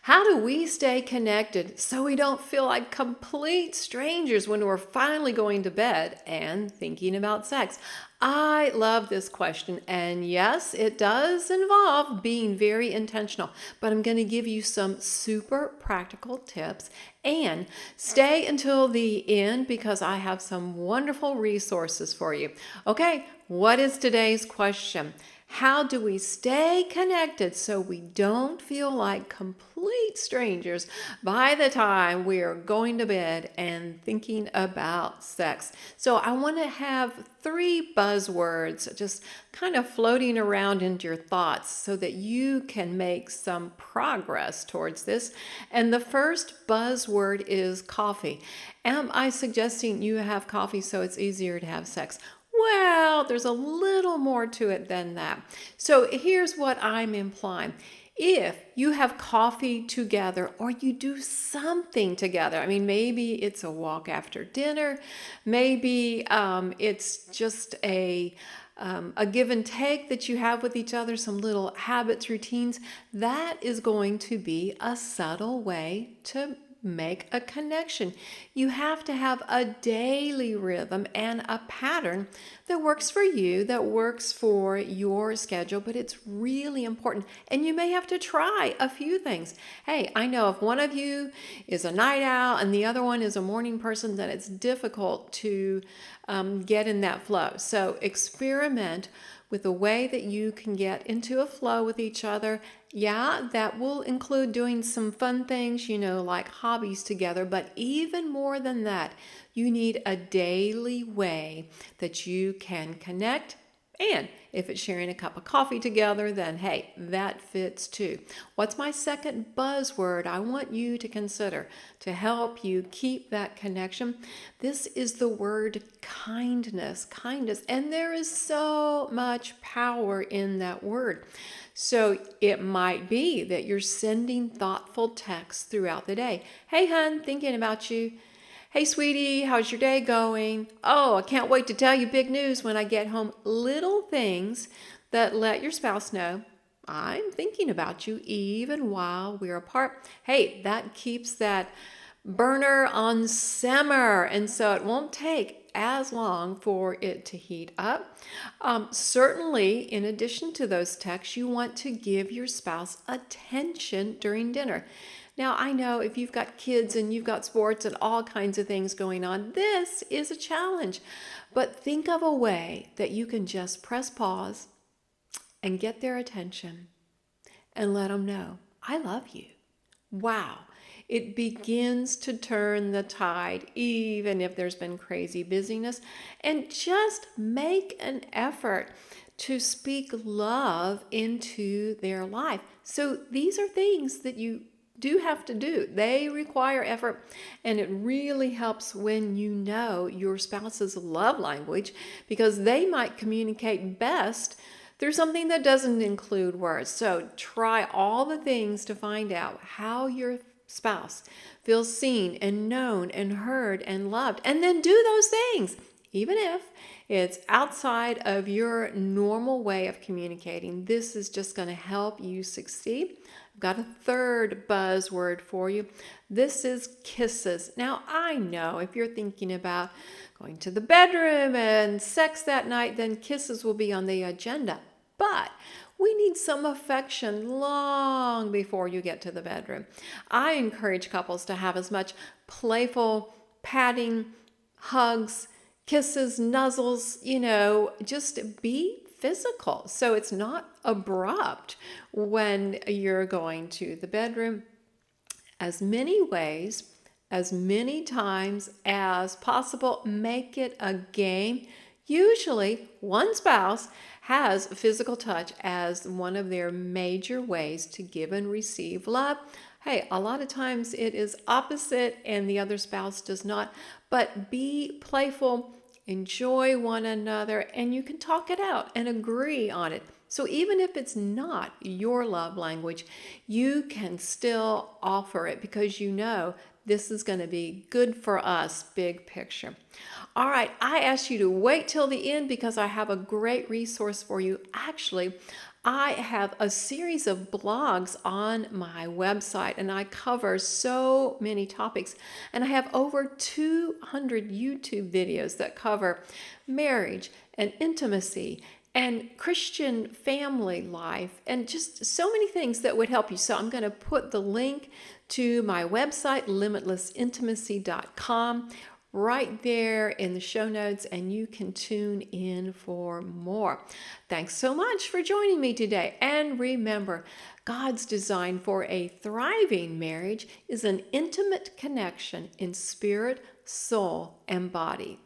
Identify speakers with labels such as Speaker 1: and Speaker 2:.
Speaker 1: How do we stay connected so we don't feel like complete strangers when we're finally going to bed and thinking about sex? I love this question. And yes, it does involve being very intentional, but I'm going to give you some super practical tips and stay until the end because I have some wonderful resources for you. Okay, what is today's question? How do we stay connected so we don't feel like complete strangers by the time we are going to bed and thinking about sex? So I want to have 3 buzzwords just kind of floating around into your thoughts so that you can make some progress towards this. And the first buzzword is coffee. Am I suggesting you have coffee so it's easier to have sex? Well, there's a little more to it than that. So here's what I'm implying. If you have coffee together or you do something together, I mean, maybe it's a walk after dinner, maybe it's just a give and take that you have with each other, some little habits, routines, that is going to be a subtle way to make a connection. You have to have a daily rhythm and a pattern that works for you, that works for your schedule, but it's really important. And you may have to try a few things. Hey, I know if one of you is a night owl and the other one is a morning person, then it's difficult to get in that flow. So experiment with a way that you can get into a flow with each other. Yeah, that will include doing some fun things, like hobbies together. But even more than that, you need a daily way that you can connect. And if it's sharing a cup of coffee together, then hey, that fits too. What's my second buzzword I want you to consider to help you keep that connection? This is the word kindness. Kindness. And there is so much power in that word. So it might be that you're sending thoughtful texts throughout the day. Hey, hun, thinking about you. Hey, sweetie, how's your day going? Oh, I can't wait to tell you big news when I get home. Little things that let your spouse know, I'm thinking about you even while we're apart. Hey, that keeps that burner on simmer, and so it won't take as long for it to heat up. Certainly, in addition to those texts, you want to give your spouse attention during dinner. Now, I know if you've got kids and you've got sports and all kinds of things going on, this is a challenge. But think of a way that you can just press pause and get their attention and let them know, I love you. Wow. It begins to turn the tide, even if there's been crazy busyness. And just make an effort to speak love into their life. So these are things that you do have to do. They require effort, and it really helps when you know your spouse's love language, because they might communicate best through something that doesn't include words. So try all the things to find out how your spouse feels seen and known and heard and loved, and then do those things, even if it's outside of your normal way of communicating. This is just going to help you succeed. I've got a third buzzword for you. This is kisses. Now, I know if you're thinking about going to the bedroom and sex that night, then kisses will be on the agenda. But we need some affection long before you get to the bedroom. I encourage couples to have as much playful patting, hugs, kisses, nuzzles, just be physical. So it's not abrupt when you're going to the bedroom. As many ways, as many times as possible, make it a game. Usually, one spouse has physical touch as one of their major ways to give and receive love. Hey, a lot of times it is opposite and the other spouse does not, but be playful, enjoy one another, and you can talk it out and agree on it. So even if it's not your love language, you can still offer it because you know this is going to be good for us, big picture. All right, I asked you to wait till the end because I have a great resource for you. Actually, I have a series of blogs on my website, and I cover so many topics. And I have over 200 YouTube videos that cover marriage and intimacy and Christian family life and just so many things that would help you. So I'm going to put the link to my website, limitlessintimacy.com, right there in the show notes, and you can tune in for more. Thanks so much for joining me today. And remember, God's design for a thriving marriage is an intimate connection in spirit, soul, and body.